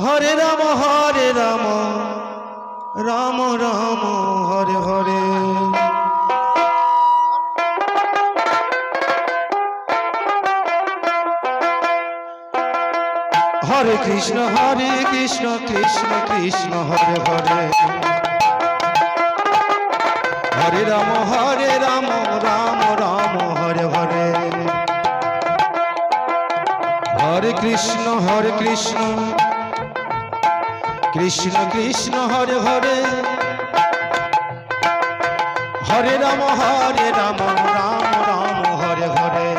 हरे राम राम राम हरे हरे। हरे कृष्ण कृष्ण कृष्ण हरे हरे। हरे राम राम राम हरे हरे। हरे कृष्ण कृष्ण कृष्ण हरे हरे। हरे राम राम राम हरे हरे।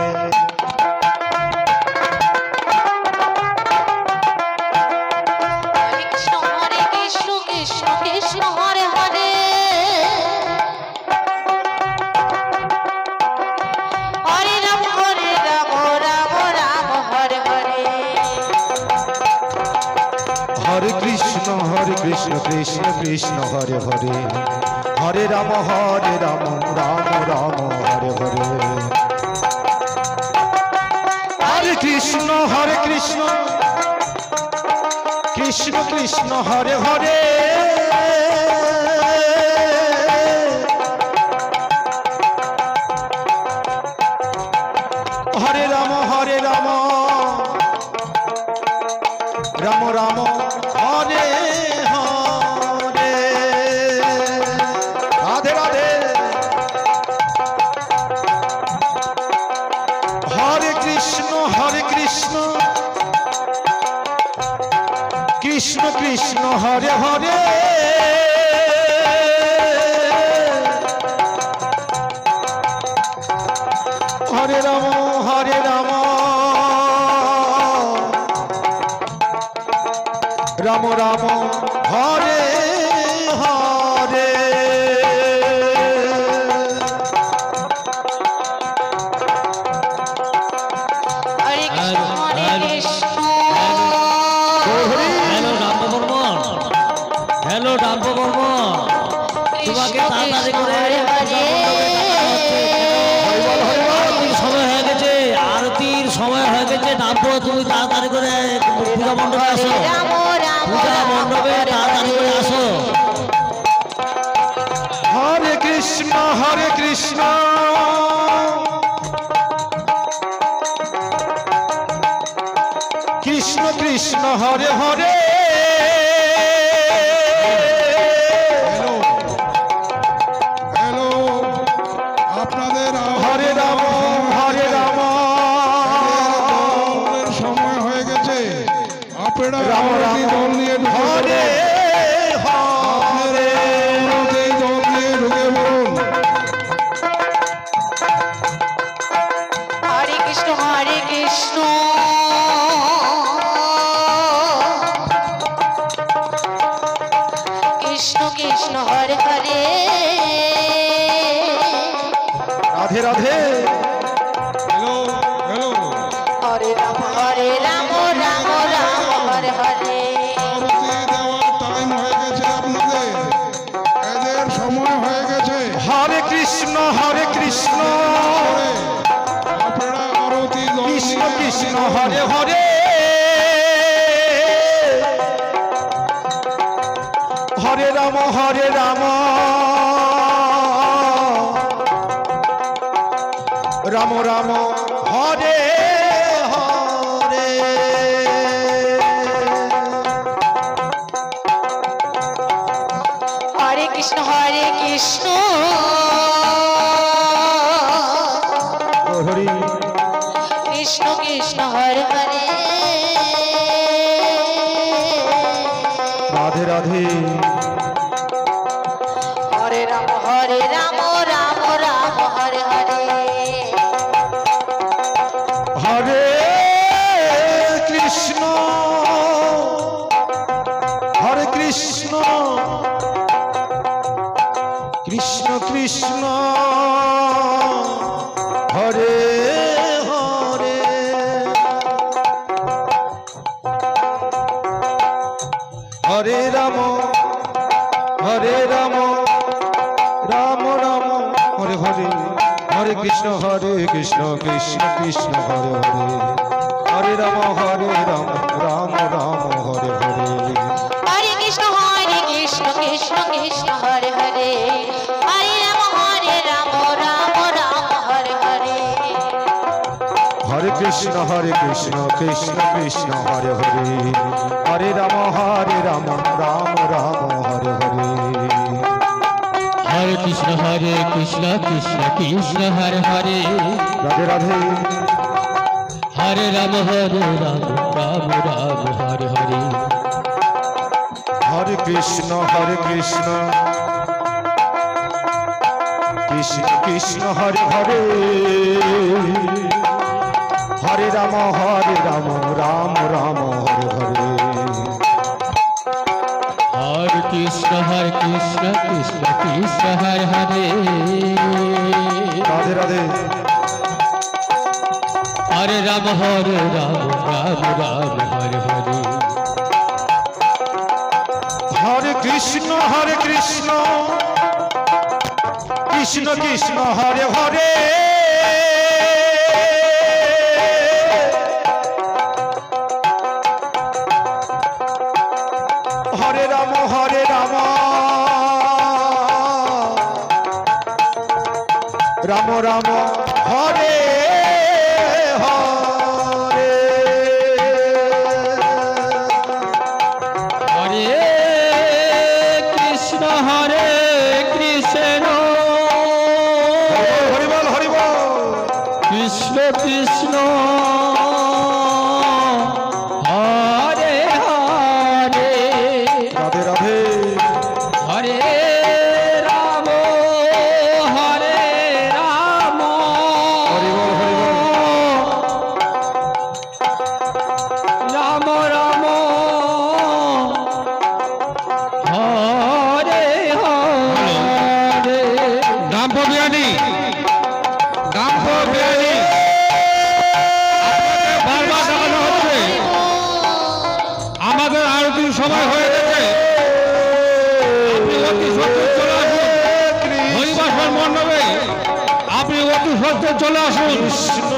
हरे कृष्ण कृष्ण कृष्ण हरे हरे। हरे राम राम राम हरे हरे। हरे कृष्ण कृष्ण कृष्ण हरे हरे। हरे राम राम राम हरे हरे। राधे राधे। हरे कृष्ण कृष्ण कृष्ण हरे हरे। हरे Ram Ram Ram Hare Hare. Hello डाम्बो Burman তোমাকে তাড়াতাড়ি করে সময় হয়ে গেছে, আরতির সময় হয়ে গেছে। ডাম্বো তুমি তাড়াতাড়ি করে পূজা মণ্ডপে আসো, পূজা মণ্ডপে তাড়াতাড়ি করে আসো। हरे कृष्ण कृष्ण कृष्ण हरे हरे। हरे राम समय हो गए। राम राम हरे हरे। हरे कृष्ण कृष्ण कृष्ण हरे हरे। राधे राधे। हरे राम राम राम हरे हरे। हरे कृष्ण कृष्ण कृष्ण हरे हरे। हरे राम राम राम हरे हरे। हरे कृष्ण हरि कृष्ण कृष्ण हरे हरे। राधे राधे। हरे राम राम राम हरे हरे। हरे कृष्ण कृष्ण कृष्ण हरे हरे। हरे राम राम राम हरे हरे। हरे कृष्ण कृष्ण कृष्ण हरे हरे। हरे राम राम राम हरे हरे। হরে কৃষ্ণ কৃষ্ণ কৃষ্ণ হরে হরে হরে রাম রাম রাম হরে হরে হরে কৃষ্ণ কৃষ্ণ কৃষ্ণ হরে হরে রাধে রাধে হরে রাম রাম রাম হরে হরে হরে কৃষ্ণ কৃষ্ণ কৃষ্ণ হরে হরে হরে রাম রাম রাম হরে হরে হরে কৃষ্ণ কৃষ্ণ কৃষ্ণ হরে হরে রাধে রাধে হরে রাম রাম হরে হরে হরে কৃষ্ণ কৃষ্ণ কৃষ্ণ হরে হরে হরে রাম রাম রাম হরে হরে হরে কৃষ্ণ কৃষ্ণ হরিবল হরিবল কৃষ্ণ কৃষ্ণ হরে হরে রাধে রাধে হরে রাম হরিবল হরিবল রাম রাম হরে হরে গাম্প বিয়ানি বারবার দেখানো হচ্ছে আমাদের আরতির সময় হয়ে গেছে আপনি অতি সত্তর চলে আসুন হরিবাসন মণ্ডপে আপনি অতি সত্তর চলে আসুন কৃষ্ণ